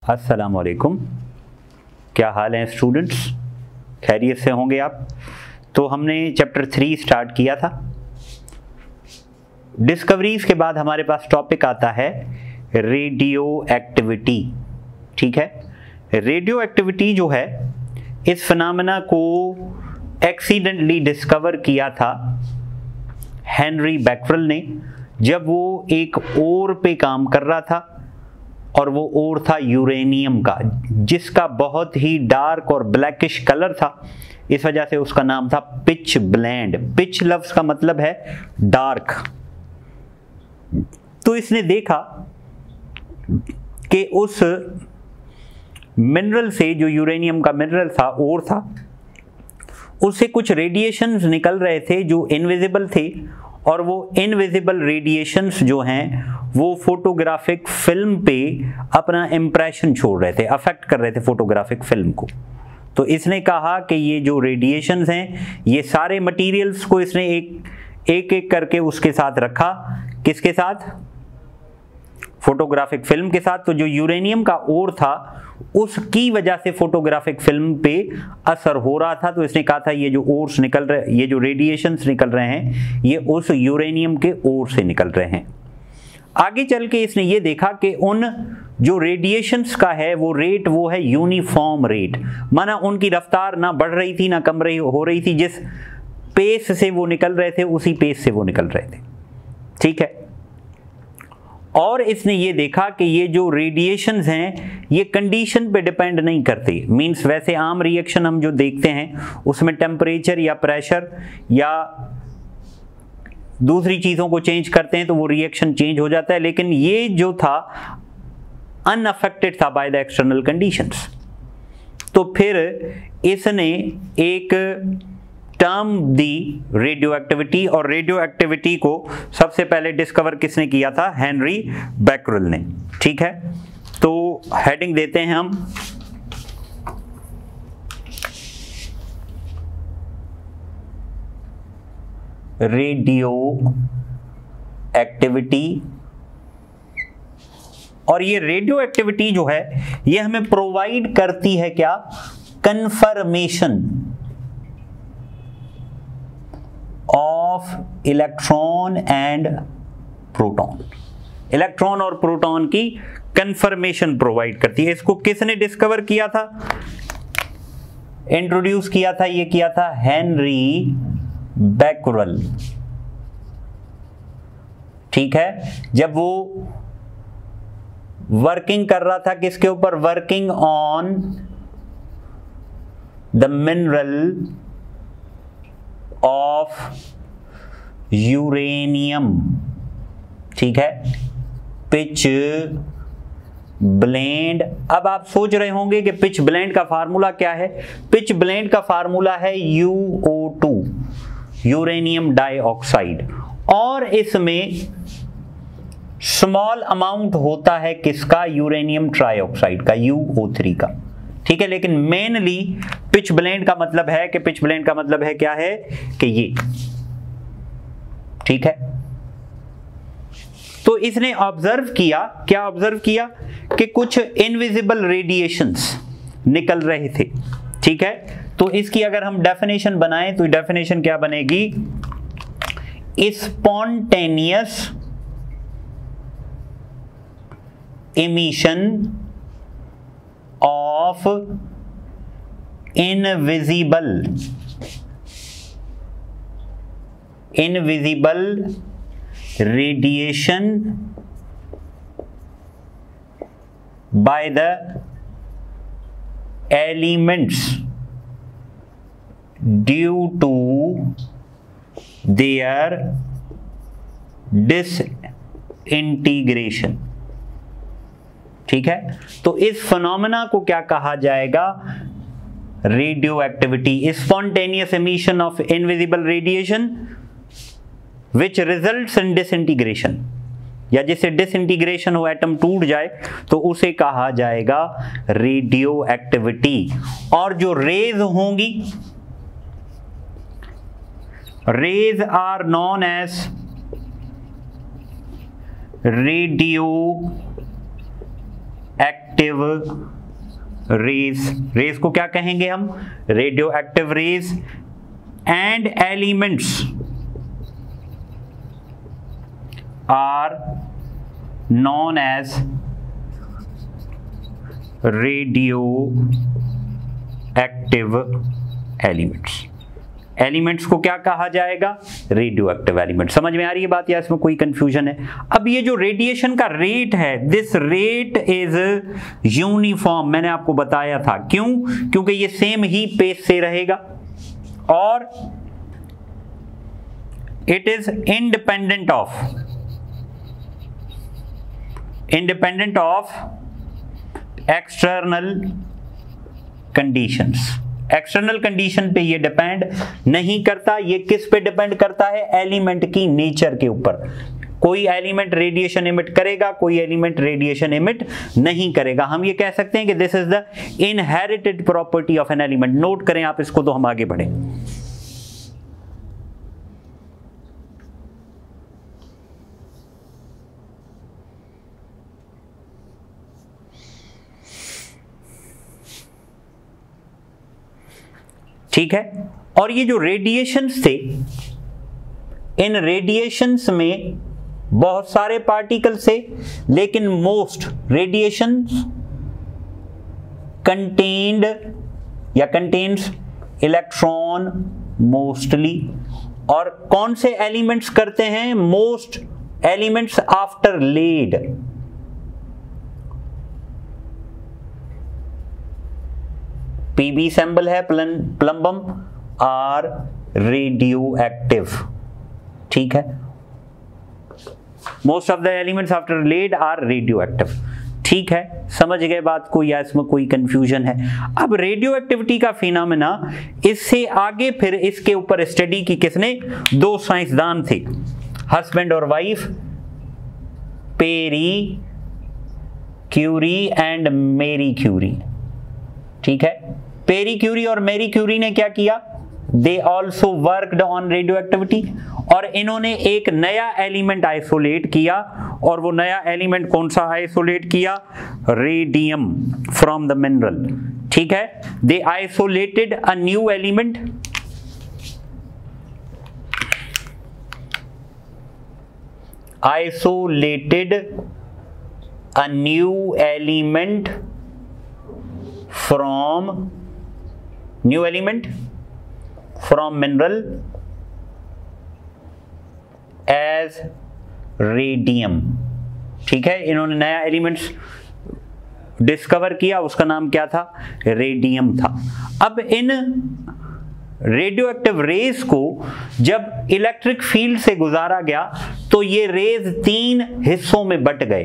अस्सलाम वालेकुम। क्या हाल है स्टूडेंट्स? खैरियत से होंगे आप? तो हमने चैप्टर 3 स्टार्ट किया था। डिस्कवरीज के बाद हमारे पास टॉपिक आता है रेडियो एक्टिविटी। ठीक है, रेडियो एक्टिविटी जो है, इस फिनोमेना को एक्सीडेंटली डिस्कवर किया था हेनरी बैकरल ने, जब वो एक ओर पे काम कर रहा था, और वो ओर था यूरेनियम का, जिसका बहुत ही डार्क और ब्लैकिश कलर था। इस वजह से उसका नाम था पिच ब्लेंड। पिच लफ्ज का मतलब है डार्क। तो इसने देखा कि उस मिनरल से, जो यूरेनियम का मिनरल था, ओर था, उससे कुछ रेडिएशंस निकल रहे थे जो इनविजिबल थे, और वो इनविजिबल रेडिएशंस जो हैं वो फोटोग्राफिक फिल्म पे अपना इम्प्रेशन छोड़ रहे थे, अफेक्ट कर रहे थे फोटोग्राफिक फिल्म को। तो इसने कहा कि ये जो रेडिएशंस हैं, ये सारे मटेरियल्स को इसने एक करके उसके साथ रखा। किसके साथ? फोटोग्राफिक फिल्म के साथ। तो जो यूरेनियम का ओर था, उसकी वजह से फोटोग्राफिक फिल्म पे असर हो रहा था। तो इसने कहा था ये जो ओर्स निकल रहे, ये जो रेडिएशंस निकल रहे हैं, ये उस यूरेनियम के ओर से निकल रहे हैं। आगे चल के इसने ये देखा कि उन जो रेडिएशंस का है वो रेट, वो है यूनिफॉर्म रेट, माना उनकी रफ्तार ना बढ़ रही थी ना कम हो रही थी। जिस पेस से वो निकल रहे थे उसी पेस से वो निकल रहे थे। ठीक है, और इसने ये देखा कि ये जो रेडिएशंस हैं ये कंडीशन पे डिपेंड नहीं करती। मींस वैसे आम रिएक्शन हम जो देखते हैं उसमें टेम्परेचर या प्रेशर या दूसरी चीज़ों को चेंज करते हैं तो वो रिएक्शन चेंज हो जाता है, लेकिन ये जो था अनअफेक्टेड था बाय द एक्सटर्नल कंडीशंस। तो फिर इसने एक टर्म दी रेडियो एक्टिविटी, और रेडियो एक्टिविटी को सबसे पहले डिस्कवर किसने किया था? हेनरी बैकरल ने। ठीक है, तो हेडिंग देते हैं हम रेडियो एक्टिविटी। और ये रेडियो एक्टिविटी जो है ये हमें प्रोवाइड करती है क्या? Confirmation of electron and proton. Electron और प्रोटॉन की कंफर्मेशन प्रोवाइड करती है। इसको किसने डिस्कवर किया था, इंट्रोड्यूस किया था? ये किया था हेनरी बैकरल। ठीक है, जब वो वर्किंग कर रहा था किसके ऊपर? Working on the mineral of uranium. ठीक है, पिच ब्लेंड। अब आप सोच रहे होंगे कि पिच ब्लेंड का फार्मूला क्या है? पिच ब्लेंड का फार्मूला है UO2, यूरेनियम डाइऑक्साइड, और इसमें स्मॉल अमाउंट होता है किसका? यूरेनियम ट्राइऑक्साइड का, UO3 का। ठीक है, लेकिन मेनली पिच ब्लेंड का मतलब है कि पिच ब्लेंड का मतलब है क्या है कि ये। ठीक है, तो इसने ऑब्जर्व किया, क्या ऑब्जर्व किया? कि कुछ इनविजिबल रेडिएशंस निकल रहे थे। ठीक है, तो इसकी अगर हम डेफिनेशन बनाएं तो डेफिनेशन क्या बनेगी? Spontaneous emission of invisible radiation by the elements due to their disintegration। ठीक है, तो इस फिनोमेना को क्या कहा जाएगा? Radio activity. Spontaneous emission of invisible radiation which results in disintegration, या जिससे डिसइंटीग्रेशन हो, एटम टूट जाए, तो उसे कहा जाएगा रेडियो एक्टिविटी। और जो रेज होंगी, rays are known as radioactive rays, rays को क्या कहेंगे हम, radioactive rays, and elements are known as radioactive elements. Elements को क्या कहा जाएगा, रेडियो एक्टिव एलिमेंट। समझ में आ रही है बात या इसमें कोई कंफ्यूजन है? अब ये जो रेडिएशन का रेट है, दिस रेट इज यूनिफॉर्म, मैंने आपको बताया था। क्यों? क्योंकि ये सेम ही पेस से रहेगा और it is independent of external conditions. External condition पे ये डिपेंड नहीं करता। ये किस पे डिपेंड करता है, एलिमेंट की नेचर के ऊपर। कोई एलिमेंट रेडिएशन इमिट करेगा, कोई एलिमेंट रेडिएशन इमिट नहीं करेगा। हम ये कह सकते हैं कि this is the inherited property of an element. Note करें आप इसको, तो हम आगे बढ़े। ठीक है, और ये जो रेडिएशंस थे, इन रेडिएशंस में बहुत सारे पार्टिकल्स थे, लेकिन मोस्ट रेडिएशंस कंटेन्ड या कंटेन्स इलेक्ट्रॉन मोस्टली। और कौन से एलिमेंट्स करते हैं, most elements after lead. P B symbol है, प्लम्बम आर रेडियो एक्टिव। ठीक है, most of the elements after lead are radioactive. ठीक है, समझ गए बात को या इसमें कोई कंफ्यूजन है? अब रेडियो एक्टिविटी का फिनोमेना, इससे आगे फिर इसके ऊपर स्टडी की किसने, दो साइंसदान थे, हस्बैंड और wife, Pierre Curie and Marie Curie. ठीक है, पेरी क्यूरी और मेरी क्यूरी ने क्या किया, they also worked on radio activity, और इन्होंने एक नया एलिमेंट आइसोलेट किया। और वो नया एलिमेंट कौन सा आइसोलेट किया, रेडियम फ्रॉम द मिनरल। ठीक है, they isolated a new element, isolated a new element from mineral as radium। ठीक है, इन्होंने नया एलिमेंट्स डिस्कवर किया, उसका नाम क्या था, रेडियम था। अब इन रेडियो एक्टिव रेज को जब इलेक्ट्रिक फील्ड से गुजारा गया तो ये रेज तीन हिस्सों में बट गए।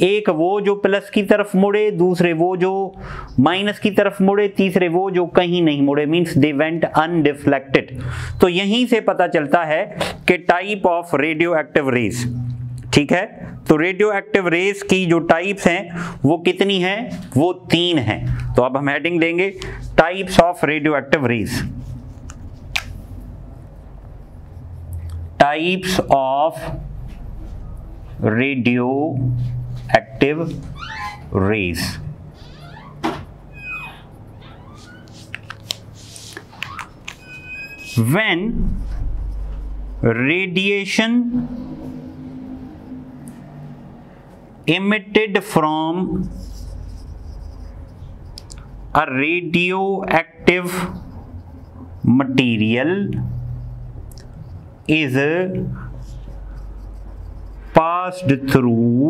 एक वो जो प्लस की तरफ मुड़े, दूसरे वो जो माइनस की तरफ मुड़े, तीसरे वो जो कहीं नहीं मुड़े, मींस दे वेंट अनडिफ्लेक्टेड। तो यहीं से पता चलता है कि type of radioactive rays. ठीक है, तो रेडियो एक्टिव रेज की जो टाइप्स हैं वो कितनी हैं, वो तीन हैं। तो अब हम हेडिंग देंगे types of radioactive rays. Types of radioactive rays। When radiation emitted from a radioactive material is passed through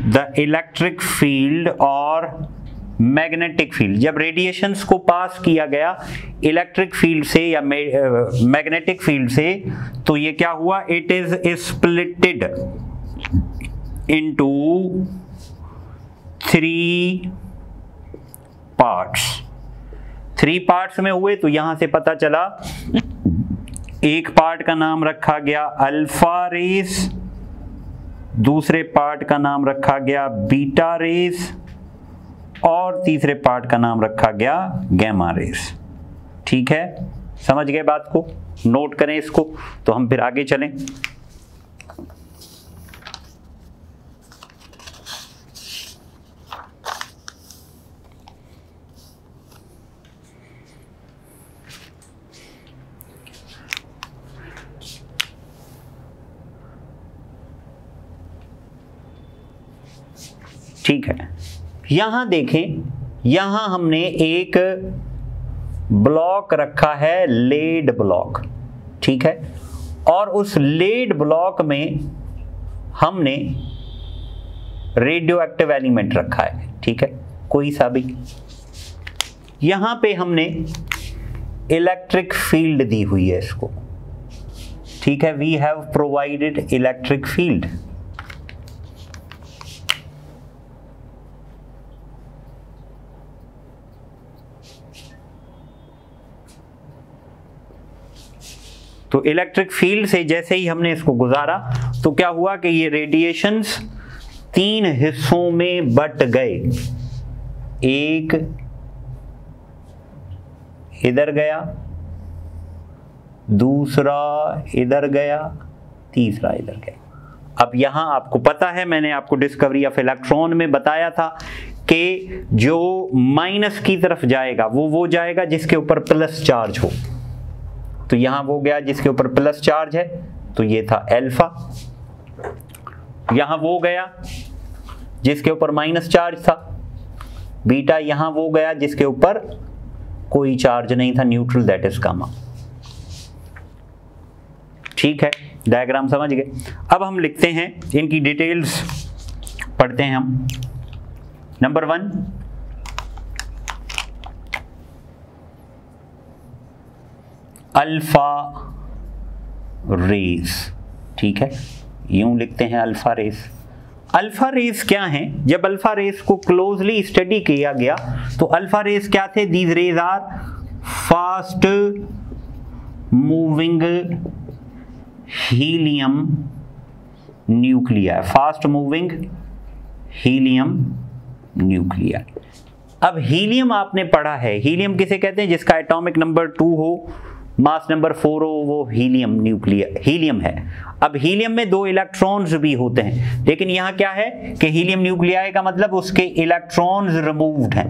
the electric field और मैग्नेटिक फील्ड। जब रेडिएशंस को पास किया गया इलेक्ट्रिक फील्ड से या मैग्नेटिक फील्ड से, तो ये क्या हुआ, it is splitted into 3 parts. 3 parts में हुए, तो यहां से पता चला एक पार्ट का नाम रखा गया अल्फा रेस, दूसरे पार्ट का नाम रखा गया बीटा रेस, और तीसरे पार्ट का नाम रखा गया गैमा रेस। ठीक है, समझ गए बात को, नोट करें इसको, तो हम फिर आगे चलें। ठीक है, यहां देखें, यहां हमने एक ब्लॉक रखा है, लेड ब्लॉक, ठीक है, और उस लेड ब्लॉक में हमने रेडियो एक्टिव एलिमेंट रखा है, ठीक है, कोई सा भी। यहां पे हमने इलेक्ट्रिक फील्ड दी हुई है इसको, ठीक है, we have provided electric field. तो इलेक्ट्रिक फील्ड से जैसे ही हमने इसको गुजारा तो क्या हुआ कि ये रेडिएशंस 3 हिस्सों में बट गए, एक इधर गया, दूसरा इधर गया, तीसरा इधर गया। अब यहां आपको पता है, मैंने आपको डिस्कवरी ऑफ इलेक्ट्रॉन में बताया था कि जो माइनस की तरफ जाएगा वो जाएगा जिसके ऊपर प्लस चार्ज हो। तो यहां वो गया जिसके ऊपर प्लस चार्ज है, तो ये था अल्फा। यहां वो गया जिसके ऊपर माइनस चार्ज था, बीटा। यहां वो गया जिसके ऊपर कोई चार्ज नहीं था, न्यूट्रल, दैट इज गामा। ठीक है, डायग्राम समझ गए। अब हम लिखते हैं, इनकी डिटेल्स पढ़ते हैं हम। नंबर 1, अल्फा रेज, ठीक है, यूं लिखते हैं अल्फा रेज। अल्फा रेज क्या हैं? जब अल्फा रेज को क्लोजली स्टडी किया गया तो अल्फा रेज क्या थे? These rays are fast moving helium nuclei, fast moving helium nuclei. अब हीलियम आपने पढ़ा है, हीलियम किसे कहते हैं? जिसका एटॉमिक नंबर 2 हो, मास नंबर 4 हो, वो हीलियम न्यूक्लिया, हीलियम है। अब हीलियम में 2 इलेक्ट्रॉन्स भी होते हैं, लेकिन यहां क्या है कि हीलियम न्यूक्लियाई का मतलब उसके इलेक्ट्रॉन्स रिमूव्ड हैं,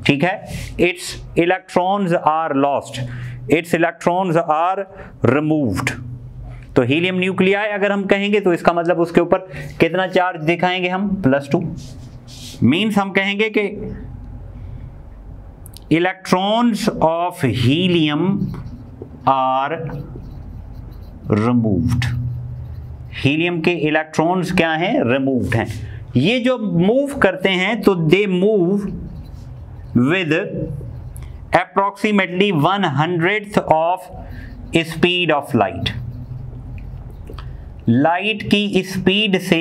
ठीक है, its electrons are lost, its electrons are removed. तो हीलियम न्यूक्लियाई अगर हम कहेंगे तो इसका मतलब उसके ऊपर कितना चार्ज दिखाएंगे हम? +2। मीन्स हम कहेंगे कि electrons of helium are removed. Helium के इलेक्ट्रॉन्स क्या हैं? रिमूव्ड हैं। ये जो मूव करते हैं तो दे move with approximately 1/100th of speed of light. Light की स्पीड से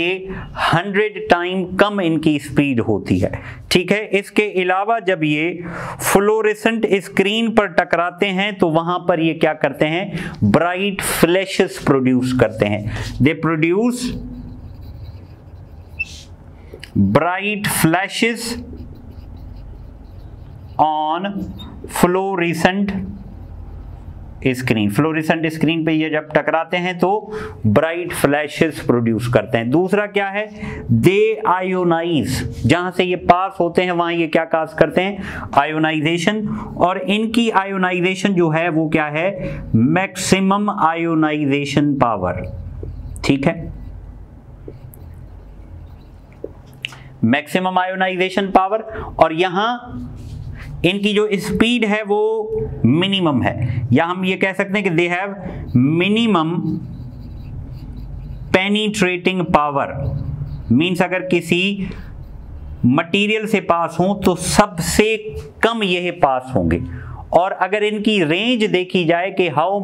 100 टाइम कम इनकी स्पीड होती है, ठीक है। इसके अलावा जब ये फ्लोरेसेंट स्क्रीन पर टकराते हैं तो वहां पर ये क्या करते हैं? ब्राइट फ्लैशेस प्रोड्यूस करते हैं। They produce bright flashes on fluorescent screen. Fluorescent screen पे ये जब टकराते हैं तो ब्राइट फ्लैशेस प्रोड्यूस करते हैं। दूसरा क्या है? दे आयोनाइज, जहां से ये पास होते हैं वहां ये क्या काज करते हैं? आयोनाइजेशन। और इनकी आयोनाइजेशन जो है वो क्या है? मैक्सिमम आयोनाइजेशन पावर, ठीक है, मैक्सिमम आयोनाइजेशन पावर। और यहां इनकी जो स्पीड है वो मिनिमम है, या हम ये कह सकते हैं कि they have minimum penetrating power. Means अगर किसी मटेरियल से पास हो तो सबसे कम यह पास होंगे। और अगर इनकी रेंज देखी जाए कि how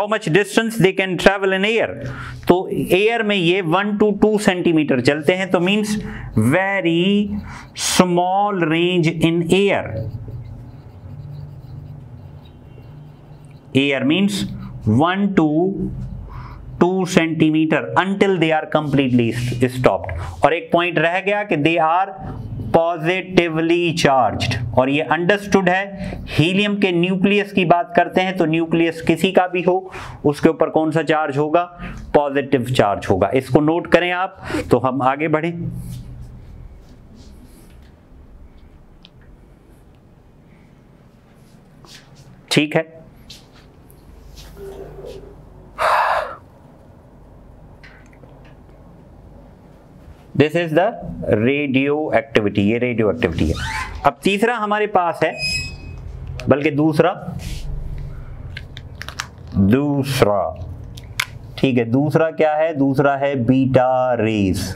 much distance they can travel in air, तो एयर में ये 1 to 2 सेंटीमीटर चलते हैं, तो means very small range in air. Air means 1 to 2 centimetre until they are completely stopped। और एक पॉइंट रह गया कि they are पॉजिटिवली चार्ज्ड। और ये अंडरस्टूड है, हीलियम के न्यूक्लियस की बात करते हैं तो न्यूक्लियस किसी का भी हो उसके ऊपर कौन सा चार्ज होगा? पॉजिटिव चार्ज होगा। इसको नोट करें आप, तो हम आगे बढ़ें। ठीक है, this is the radio activity, ये रेडियो एक्टिविटी है। अब तीसरा हमारे पास है, बल्कि दूसरा, ठीक है, दूसरा क्या है? दूसरा है बीटा रेज।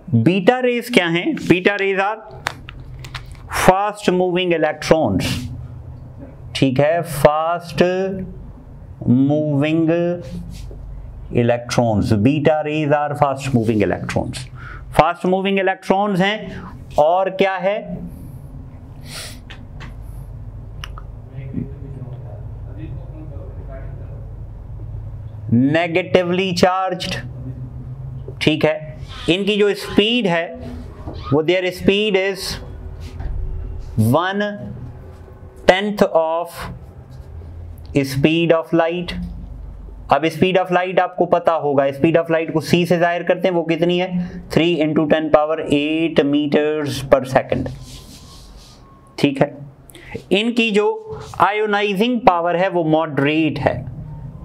बीटा रेज क्या हैं? Beta rays are fast moving electrons, ठीक है, fast moving electrons. Beta rays are fast moving electrons, fast moving electrons हैं। और क्या है? नेगेटिवली चार्ज्ड, ठीक है। इनकी जो स्पीड है वो there speed is 1/10 of speed of light. अब स्पीड ऑफ लाइट आपको पता होगा, स्पीड ऑफ लाइट को c से जाहिर करते हैं, वो कितनी है? 3 × 10⁸ मीटर्स पर सेकंड, ठीक है। इनकी जो आयोनाइजिंग पावर है वो मॉडरेट है,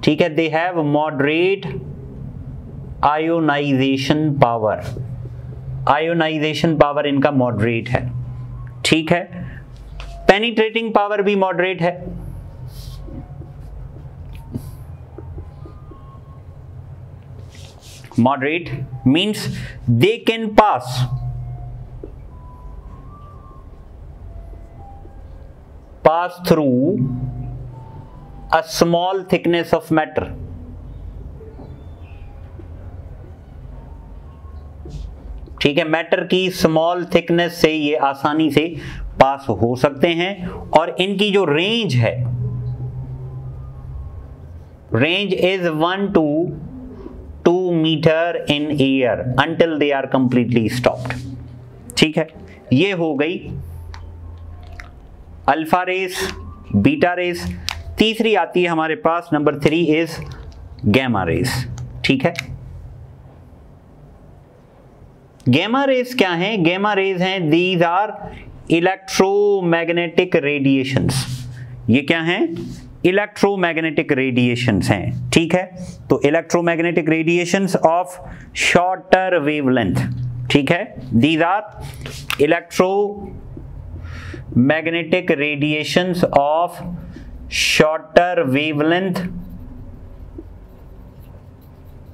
ठीक है। They have moderate ionization power, ionization power इनका मॉडरेट है, ठीक है। पेनिट्रेटिंग पावर भी मॉडरेट है। Moderate means they can pass through a small thickness of matter, ठीक है। मैटर की स्मॉल थिकनेस से ये आसानी से पास हो सकते हैं। और इनकी जो रेंज है, range is 1 to 2 metre in air until they are completely stopped, ठीक है। ये हो गई अल्फा रेस, बीटा रेस। तीसरी आती है हमारे पास, नंबर 3 इज गैमा रेस, ठीक है। गैमा रेस क्या है? गैमा रेस हैं, दीज आर इलेक्ट्रोमैग्नेटिक रेडिएशंस। ये क्या हैं? इलेक्ट्रोमैग्नेटिक रेडिएशंस हैं, ठीक है। तो electromagnetic radiations of shorter wavelength, ठीक है। These are electromagnetic radiations of shorter wavelength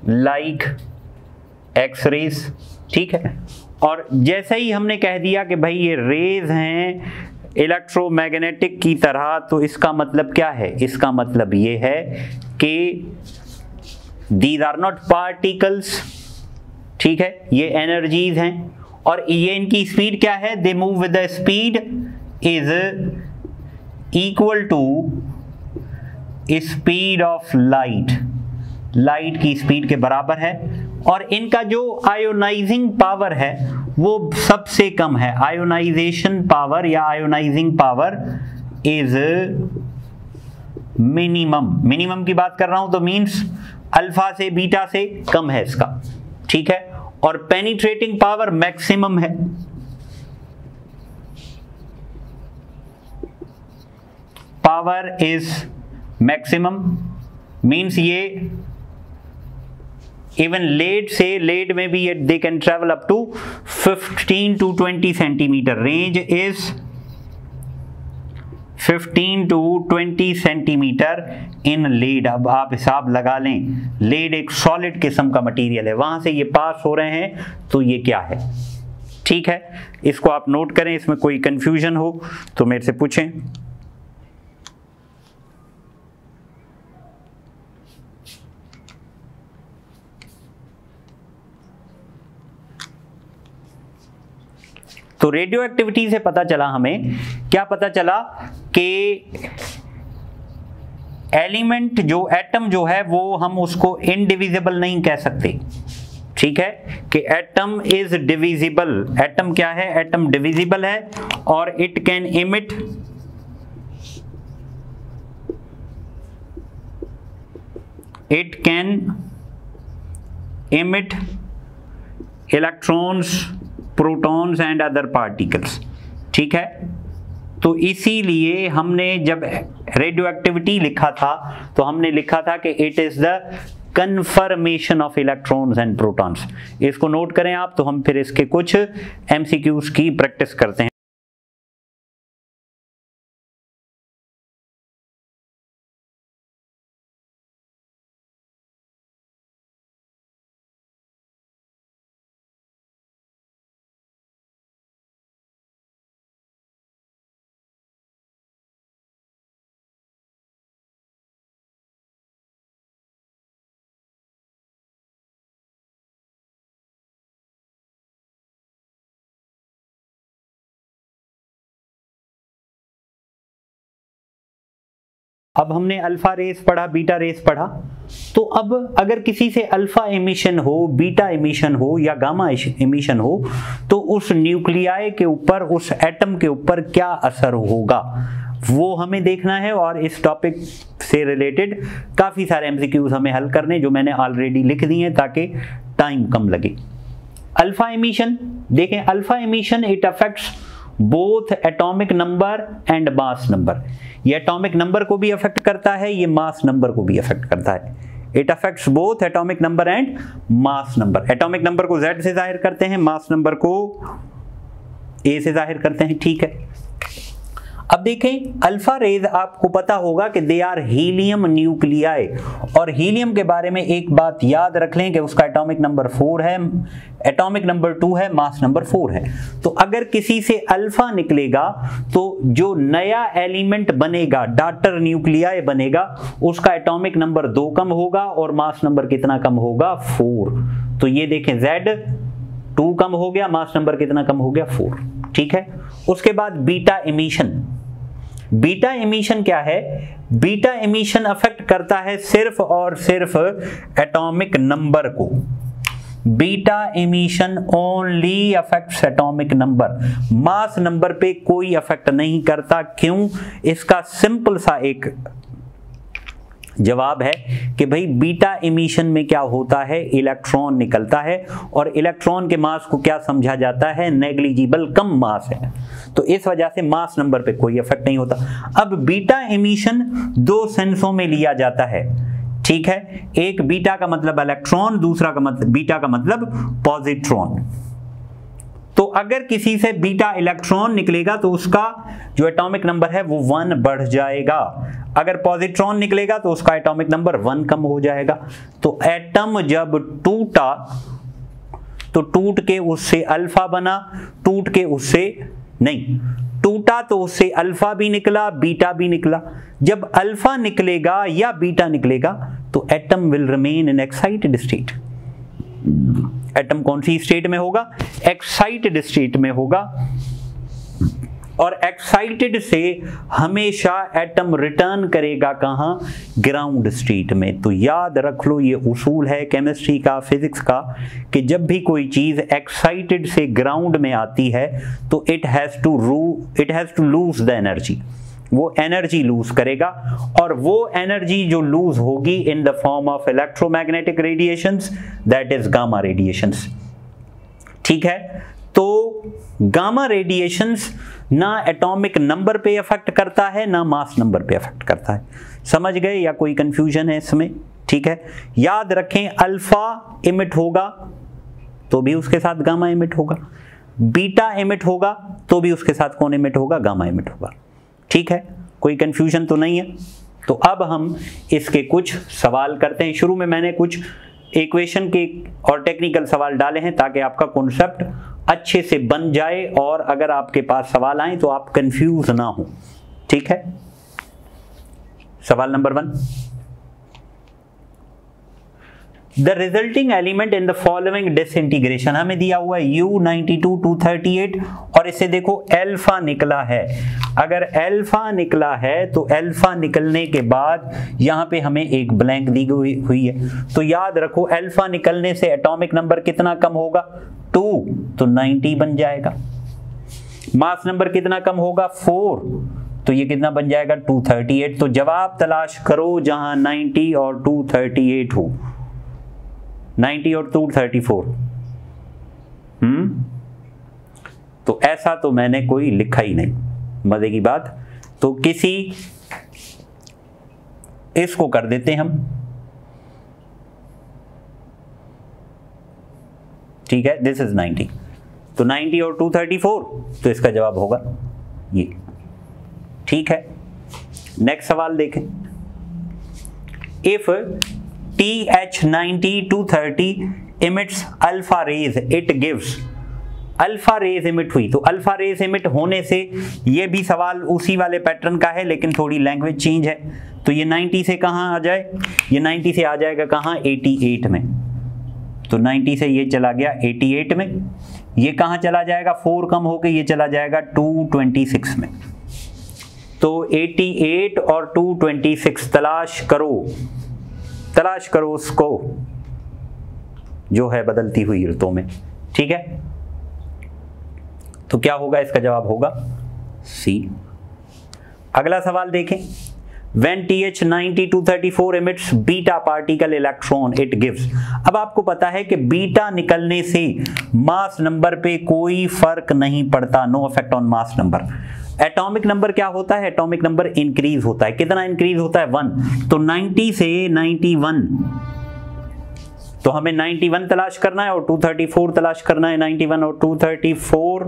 like X-rays, ठीक है। और जैसे ही हमने कह दिया कि भाई ये रेज हैं इलेक्ट्रोमैग्नेटिक की तरह, तो इसका मतलब क्या है? इसका मतलब ये है कि दीज आर नॉट पार्टिकल्स, ठीक है, ये एनर्जीज हैं। और ये इनकी स्पीड क्या है? They move with the speed is equal to speed of light, light की स्पीड के बराबर है। और इनका जो आयोनाइजिंग पावर है वो सबसे कम है। आयोनाइजेशन पावर या ionising power is minimum, minimum की बात कर रहा हूं तो मींस अल्फा से बीटा से कम है इसका, ठीक है। और पेनिट्रेटिंग पावर मैक्सिमम है। पावर इज मैक्सिमम मींस ये इवन लेड से, लेड में भी they can travel up to 15 to 20 centimetre. Range is 15 to 20 centimetre in lead. अब आप हिसाब लगा लें, लेड एक सॉलिड किस्म का मटेरियल है, वहां से ये पास हो रहे हैं, तो ये क्या है, ठीक है। इसको आप नोट करें, इसमें कोई कंफ्यूजन हो तो मेरे से पूछें। तो रेडियो एक्टिविटी से पता चला, हमें क्या पता चला कि एलिमेंट जो एटम जो है वो हम उसको इनडिविजिबल नहीं कह सकते, ठीक है, कि एटम इज डिविजिबल। एटम क्या है? एटम डिविजिबल है और it can emit electrons, protons and other particles, ठीक है। तो इसीलिए हमने जब रेडियो एक्टिविटी लिखा था तो हमने लिखा था कि it is the confirmation of electrons and protons. इसको नोट करें आप, तो हम फिर इसके कुछ एमसीक्यूज की प्रैक्टिस करते हैं। अब हमने अल्फा रेस पढ़ा, बीटा रेस पढ़ा, तो अब अगर किसी से अल्फा एमिशन हो, बीटा एमिशन हो या गामा एमिशन हो, तो उस न्यूक्लियाई के ऊपर, उस एटम के ऊपर क्या असर होगा वो हमें देखना है। और इस टॉपिक से रिलेटेड काफ़ी सारे एमसीक्यूज हमें हल करने, जो मैंने ऑलरेडी लिख दिए हैं ताकि टाइम कम लगे। अल्फा एमिशन देखें, alpha emission it affects both atomic number and mass number. ये एटॉमिक नंबर को भी अफेक्ट करता है, ये मास नंबर को भी अफेक्ट करता है। It affects both atomic number and mass number. Atomic number को Z से जाहिर करते हैं, मास नंबर को A से जाहिर करते हैं, ठीक है। अब देखें अल्फा रेज, आपको पता होगा कि दे आर हीलियम न्यूक्लियाई, और हीलियम के बारे में एक बात याद रख लें कि उसका एटॉमिक नंबर 4 है, एटॉमिक नंबर 2 है, मास नंबर 4 है। तो अगर किसी से अल्फा निकलेगा तो जो नया एलिमेंट बनेगा, डॉटर न्यूक्लियाई बनेगा, उसका एटॉमिक नंबर 2 कम होगा और मास नंबर कितना कम होगा, 4। तो ये देखें Z2 कम हो गया, मास नंबर कितना कम हो गया, 4, ठीक है। उसके बाद बीटा एमिशन। बीटा एमिशन क्या है? बीटा एमिशन अफेक्ट करता है सिर्फ और सिर्फ एटॉमिक नंबर को। Beta emission only affects atomic number, mass number पे कोई अफेक्ट नहीं करता। क्यों? इसका सिंपल सा एक जवाब है कि भाई बीटा एमिशन में क्या होता है, इलेक्ट्रॉन निकलता है, और इलेक्ट्रॉन के मास को क्या समझा जाता है, नेग्लिजिबल, कम मास है। तो इस वजह से मास नंबर पे कोई इफेक्ट नहीं होता। अब बीटा एमिशन 2 सेंसों में लिया जाता है, ठीक है। एक बीटा का मतलब इलेक्ट्रॉन, दूसरा का मतलब बीटा का मतलब पॉजिट्रॉन। तो अगर किसी से बीटा इलेक्ट्रॉन निकलेगा तो उसका जो एटॉमिक नंबर है वो 1 बढ़ जाएगा। अगर पॉजिट्रॉन निकलेगा तो उसका एटॉमिक नंबर 1 कम हो जाएगा। तो एटम जब टूटा तो टूट के उससे अल्फा बना, टूट के उससे नहीं, टूटा तो उससे अल्फा भी निकला, बीटा भी निकला। जब अल्फा निकलेगा या बीटा निकलेगा तो atom will remain in excited state. Atom कौन सी स्टेट में होगा? एक्साइटेड स्टेट में होगा। और एक्साइटेड से हमेशा एटम रिटर्न करेगा कहां? ग्राउंड स्टेट में। तो याद रख लो, ये उसूल है केमिस्ट्री का, फिजिक्स का, कि जब भी कोई चीज एक्साइटेड से ग्राउंड में आती है तो it has to lose the energy, वो एनर्जी लूज करेगा। और वो एनर्जी जो लूज होगी in the form of electromagnetic radiations, that is gamma radiations, ठीक है। तो गामा रेडिएशंस ना एटॉमिक नंबर पे अफेक्ट करता है, ना मास नंबर पे अफेक्ट करता है। समझ गए या कोई कंफ्यूजन है इसमें? ठीक है, याद रखें अल्फा इमिट होगा तो भी उसके साथ गामा इमिट होगा, बीटा इमिट होगा तो भी उसके साथ कौन इमिट होगा? गामा इमिट होगा। ठीक है, कोई कंफ्यूजन तो नहीं है? तो अब हम इसके कुछ सवाल करते हैं। शुरू में मैंने कुछ इक्वेशन के और टेक्निकल सवाल डाले हैं ताकि आपका कॉन्सेप्ट अच्छे से बन जाए और अगर आपके पास सवाल आए तो आप कंफ्यूज ना हो। ठीक है, सवाल number 1, the resulting element in the following disintegration, हमें दिया हुआ है U92 238 और इससे देखो अल्फा निकला है। अगर अल्फा निकला है तो अल्फा निकलने के बाद यहां पे हमें एक ब्लैंक दी हुई है, तो याद रखो अल्फा निकलने से एटॉमिक नंबर कितना कम होगा? 2, तो 90 बन जाएगा। मास नंबर कितना कम होगा? 4, तो ये कितना बन जाएगा? 238। तो जवाब तलाश करो जहां 90 और 238 हो। 90 और 234। तो ऐसा तो मैंने कोई लिखा ही नहीं, मजे की बात। तो किसी इसको कर देते हम, ठीक है, दिस इज 90, तो 90 और 234, तो इसका जवाब होगा ये, ठीक है। नेक्स्ट सवाल देखें, if TH90-230 emits alpha rays it gives, alpha rays emit हुई, तो अल्फा रेज इमिट होने से ये भी सवाल उसी वाले पैटर्न का है लेकिन थोड़ी लैंग्वेज चेंज है। तो ये 90 से कहाँ आ जाए, ये 90 से आ जाएगा कहाँ, 88 में। तो 90 से ये चला गया 88 में, ये कहाँ चला जाएगा, 4 कम होके ये चला जाएगा 226 में। तो 88 और 226 तलाश करो उसको जो है बदलती हुई ऋतुओं में, ठीक है। तो क्या होगा, इसका जवाब होगा सी। अगला सवाल देखें, When TH90-234 emits beta particle electron it gives, अब आपको पता है कि बीटा निकलने से मास नंबर पे कोई फर्क नहीं पड़ता, no effect on mass number. Atomic number क्या होता है, एटॉमिक नंबर इंक्रीज होता है, कितना इंक्रीज होता है, 1। तो 90 से 91, तो हमें 91 तलाश करना है और 234 तलाश करना है, 91 और 234,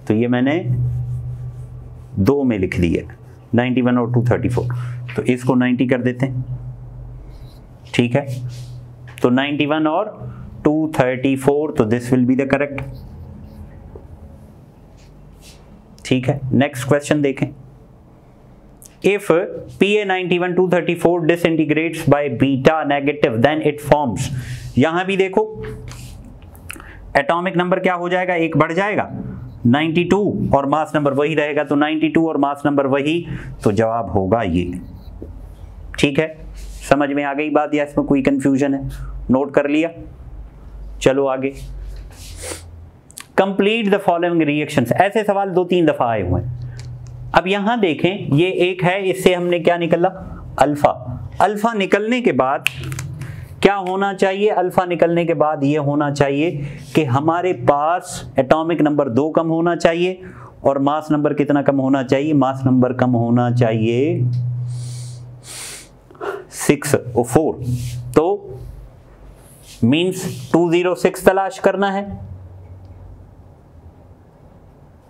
तो ये मैंने 2 में लिख दिया, 91 और 234, तो इसको 90 कर देते हैं, ठीक है। तो 91 और 234, तो this will be the correct, ठीक है। नेक्स्ट क्वेश्चन देखें, if Pa91-234 disintegrates by beta negative then it forms, यहां भी देखो एटॉमिक नंबर क्या हो जाएगा, एक बढ़ जाएगा 92 और मास नंबर वही रहेगा, तो 92 और मास नंबर वही, तो जवाब होगा ये, ठीक है। समझ में आ गई बात या इसमें कोई कंफ्यूजन है, नोट कर लिया, चलो आगे। कंप्लीट द फॉलोइंग रिएक्शंस, ऐसे सवाल 2-3 दफा आए हुए हैं। अब यहां देखें, ये एक है, इससे हमने क्या निकला, अल्फा। अल्फा निकलने के बाद क्या होना चाहिए, अल्फा निकलने के बाद ये होना चाहिए कि हमारे पास एटॉमिक नंबर 2 कम होना चाहिए और मास नंबर कितना कम होना चाहिए, मास नंबर कम होना चाहिए 6 और 4, तो मींस 206 तलाश करना है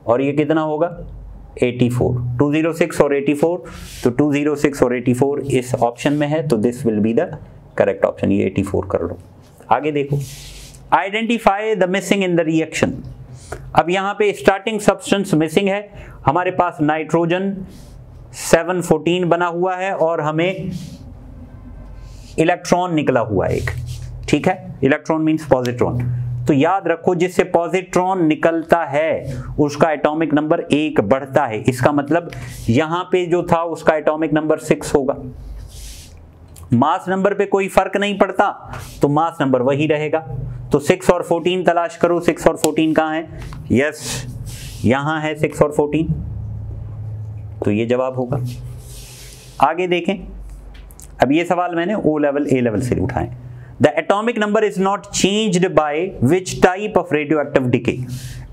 और ये कितना होगा 84, 206 और 84, तो 206 और 84 इस ऑप्शन में है, तो this will be the correct option, ये 84 कर लो। आगे देखो, identify the missing in the reaction. अब यहां पे स्टार्टिंग सब्सटेंस मिसिंग है, हमारे पास नाइट्रोजन 714 बना हुआ है और हमें इलेक्ट्रॉन निकला हुआ है एक, ठीक है, इलेक्ट्रॉन मींस पॉजिट्रॉन। तो याद रखो जिससे पॉजिट्रॉन निकलता है उसका एटॉमिक नंबर 1 बढ़ता है, इसका मतलब यहां पे जो था उसका एटॉमिक नंबर 6 होगा। मास नंबर पे कोई फर्क नहीं पड़ता, तो मास नंबर वही रहेगा। तो 6 और 14 तलाश करो, 6 और 14 कहां है, यस यहां है 6 और 14, तो ये जवाब होगा। आगे देखें, अब ये सवाल मैंने O लेवल A लेवल से उठाए। The atomic number is not changed by which type of radioactive decay?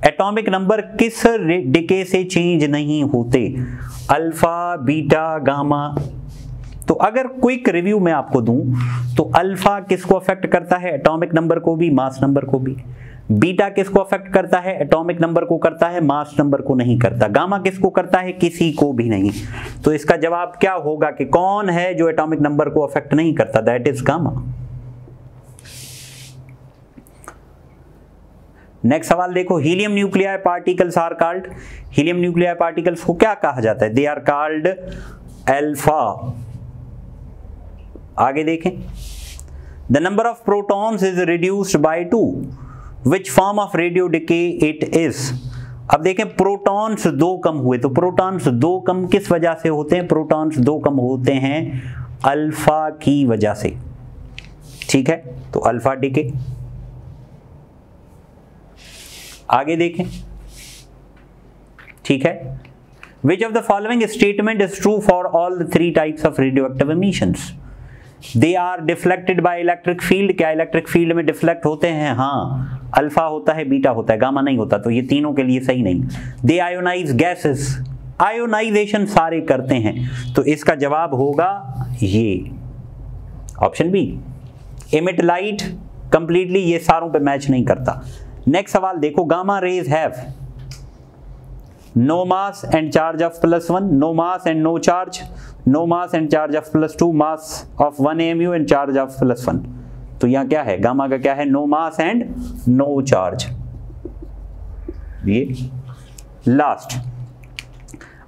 Atomic number किस डिके से चेंज नहीं होते, अल्फा, बीटा, गामा। तो अगर क्विक रिव्यू में आपको दूं तो अल्फा किसको अफेक्ट करता है, एटॉमिक नंबर को भी, मास नंबर को भी। बीटा किसको अफेक्ट करता है, एटॉमिक नंबर को करता है, मास नंबर को नहीं करता। गामा किसको करता है, किसी को भी नहीं। तो इसका जवाब क्या होगा कि कौन है जो एटॉमिक नंबर को अफेक्ट नहीं करता, दैट इज गामा। नेक्स्ट सवाल देखो, helium nuclei particles are called, helium nuclei particles को क्या कहा जाता है, दे आर कॉल्ड अल्फा। आगे देखें, the number of protons is reduced by 2, which form of radio decay it is. अब देखें प्रोटॉन्स 2 कम हुए, तो प्रोटॉन्स 2 कम किस वजह से होते हैं, प्रोटॉन्स 2 कम होते हैं अल्फा की वजह से, ठीक है, तो अल्फा डिके। आगे देखें, ठीक है, which of the following statement is true for all the 3 types of radioactive emissions? They are deflected by electric field, क्या इलेक्ट्रिक फील्ड में डिफ्लेक्ट होते हैं, हाँ। अल्फा होता है, बीटा होता है, गामा नहीं होता, तो ये तीनों के लिए सही नहीं। दे आयोनाइज गैसेस, आयोनाइजेशन सारे करते हैं, तो इसका जवाब होगा ये option B. Emit light completely, ये सारों पे मैच नहीं करता। नेक्स्ट सवाल देखो, gamma rays have no mass and charge of +1, no mass and no charge, no mass and charge of +2, mass of 1 AMU and charge of +1। तो यहां क्या है, गामा का क्या है, no mass and no charge. ये last,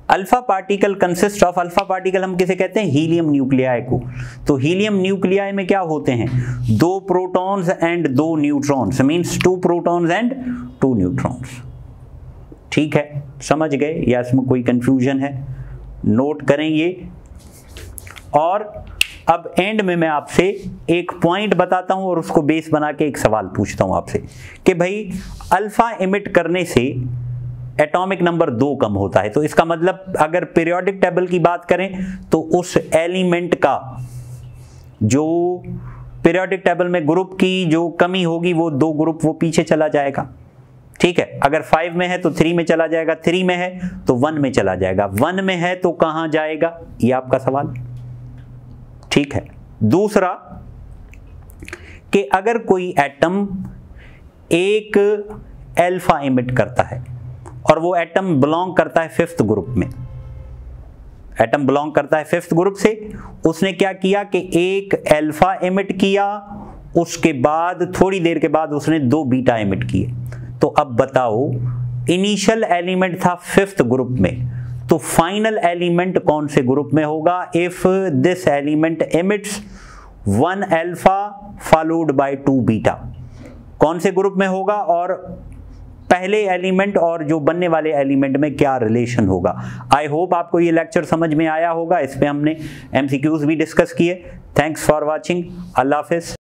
alpha particle consist of, alpha particle हम किसे कहते हैं, हीलियम न्यूक्लियाई को। तो हीलियम न्यूक्लियाई में क्या होते हैं, 2 protons and 2 neutrons, means 2 protons and 2 neutrons. ठीक है, समझ गए या इसमें कोई कंफ्यूजन है, नोट करें ये। और अब एंड में मैं आपसे एक पॉइंट बताता हूं और उसको बेस बना के एक सवाल पूछता हूं आपसे कि भाई अल्फा एमिट करने से एटॉमिक नंबर 2 कम होता है, तो इसका मतलब अगर पीरियोडिक टेबल की बात करें तो उस एलिमेंट का जो पीरियोडिक टेबल में ग्रुप की जो कमी होगी वो 2 ग्रुप वो पीछे चला जाएगा। ठीक है, अगर 5 में है तो 3 में चला जाएगा, 3 में है तो 1 में चला जाएगा, 1 में है तो कहां जाएगा, ये आपका सवाल। ठीक है, दूसरा कि अगर कोई एटम एक अल्फा एमिट करता है और वो एटम बिलोंग करता है 5th ग्रुप में, एटम बिलोंग करता है 5th ग्रुप से, उसने क्या किया कि एक अल्फा एमिट किया, उसके बाद थोड़ी देर के बाद उसने 2 बीटा एमिट किए। तो अब बताओ, इनिशियल एलिमेंट था 5th ग्रुप में, तो फाइनल एलिमेंट कौन से ग्रुप में होगा, if this element emits 1 alpha followed by 2 beta, कौन से ग्रुप में होगा और पहले एलिमेंट और जो बनने वाले एलिमेंट में क्या रिलेशन होगा। आई होप आपको ये लेक्चर समझ में आया होगा, इस पे हमने MCQs भी डिस्कस किए। Thanks for watching, Allah Hafiz.